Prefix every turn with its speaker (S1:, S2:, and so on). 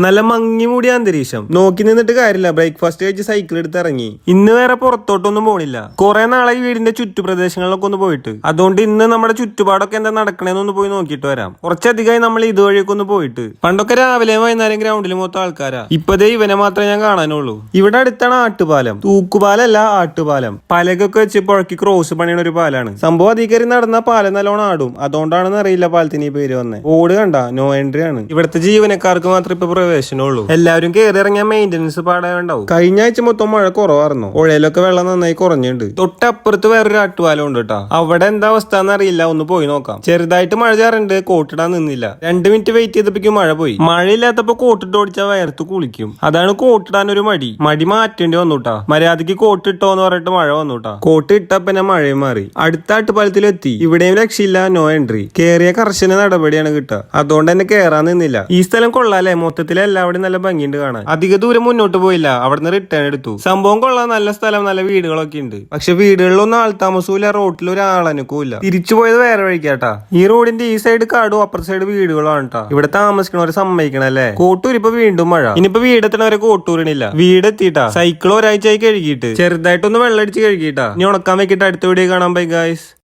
S1: നല്ല മങ്ങി മൂടിയ അന്തരീക്ഷം. നോക്കി നിന്നിട്ട് കാര്യമില്ല, ബ്രേക്ക്ഫാസ്റ്റ് കഴിച്ച് സൈക്കിൾ എടുത്ത് ഇറങ്ങി. ഇന്ന് വേറെ പുറത്തോട്ടൊന്നും പോണില്ല. കുറെ നാളായി വീടിന്റെ ചുറ്റുപ്രദേശങ്ങളിലൊക്കെ ഒന്ന് പോയിട്ട്. അതുകൊണ്ട് ഇന്ന് നമ്മുടെ ചുറ്റുപാടൊക്കെ എന്താ നടക്കണേന്നൊന്ന് പോയി നോക്കിയിട്ട് വരാം. കുറച്ചധികമായി നമ്മൾ ഇതുവഴിയൊക്കെ ഒന്ന് പോയിട്ട്. പണ്ടൊക്കെ രാവിലെ വൈകുന്നേരം ഗ്രൗണ്ടിൽ മൊത്തം ആൾക്കാരാ. ഇപ്പതേ ഇവനെ മാത്രമേ ഞാൻ കാണാനുള്ളൂ. ഇവിടെ അടുത്താണ് ആട്ടുപാലം. തൂക്കുപാലല്ല, ആട്ടുപാലം. പലകൊക്കെ വെച്ച് പുഴക്കി ക്രോസ് പണിയണ ഒരു പാലാണ് സംഭവം. അധികം കയറി നടന്ന പാലം നല്ലോണം ആടും. അതുകൊണ്ടാണെന്ന് അറിയില്ല പാലത്തിന് ഈ പേര് വന്നേ. ബോർഡ് കണ്ട നോ എൻട്രി ആണ്. ഇവിടുത്തെ ജീവനക്കാർക്ക് മാത്രമേ ഇപ്പൊ പ്രവേശനമുള്ളൂ. എല്ലാവരും കയറി ഇറങ്ങിയ മെയിന്റനൻസ് പാടാണ്ടാവും. കഴിഞ്ഞ ആഴ്ച മൊത്തം മഴ കുറവായിരുന്നു. പുഴയിലൊക്കെ വെള്ളം നന്നായി കുറഞ്ഞിട്ടുണ്ട്. തൊട്ടപ്പുറത്ത് വേറൊരു ആട്ടുപാലം ഉണ്ട് കേട്ടോ. അവിടെ എന്താ അവസ്ഥ എന്നറിയില്ല, ഒന്ന് പോയി നോക്കാം. ചെറുതായിട്ട് മഴ ചാറുണ്ട്. കോട്ടിടാൻ നിന്നില്ല. 2 മിനിറ്റ് വെയിറ്റ് ചെയ്തപ്പോഴേക്കും മഴ പോയി. മഴയില്ലാത്തപ്പോ കോട്ടിട്ട് ഓടിച്ചാൽ വയർത്ത് കുളിക്കും. അതാണ് കോട്ടിടാൻ ഒരു മടി മാറ്റേണ്ടി വന്നുട്ടാ. മര്യാദക്ക് കോട്ടിട്ടോന്ന് പറഞ്ഞിട്ട് മഴ വന്നുട്ടാ. കോട്ട് ഇട്ടപ്പന്നെ മഴയും മാറി. അടുത്ത ആട്ടുപാലത്തിലെത്തി. ഇവിടെയും രക്ഷയില്ല, നോ എൻട്രി. കേറിയ കർശന നടപടിയാണ് കിട്ടുക. അതുകൊണ്ട് തന്നെ കേറാൻ നിന്നില്ല. ഈ സ്ഥലം കൊള്ളാല്ലേ, മൊത്തത്തിൽ എല്ലാവരും നല്ല ഭംഗിയുണ്ട് കാണാൻ. അധിക ദൂരം മുന്നോട്ട് പോയില്ല, അവിടുന്ന് റിട്ടേൺ എടുത്തു. സംഭവം കൊള്ളാൻ, നല്ല സ്ഥലം, നല്ല വീടുകളൊക്കെ ഉണ്ട്. പക്ഷെ വീടുകളിലൊന്നും ആൾതാമസവും, റോട്ടിൽ ഒരു ആളനക്കവും. തിരിച്ചു പോയത് വേറെ വഴിക്കാട്ടാ. ഈ റോഡിന്റെ ഈ സൈഡ് കാടും അപ്പുറത്തെ സൈഡ് വീടുകളാണ് കേട്ടാ. ഇവിടെ താമസിക്കണവരെ സമ്മതിക്കണല്ലേ. കോട്ടൂർ ഇപ്പൊ വീണ്ടും മഴ. ഇനിയിപ്പോ വീടെത്തണവരെ കോട്ടൂരിനില്ല. വീടെത്തിട്ടാ. സൈക്കിൾ ഒരാഴ്ചയായി കഴുകിയിട്ട്, ചെറുതായിട്ടൊന്ന് വെള്ളടിച്ച് കഴുകിയിട്ടാ. ഇനി ഉണക്കാൻ വെക്കിട്ട് അടുത്ത വീഡിയോ കാണാൻ. Bye guys.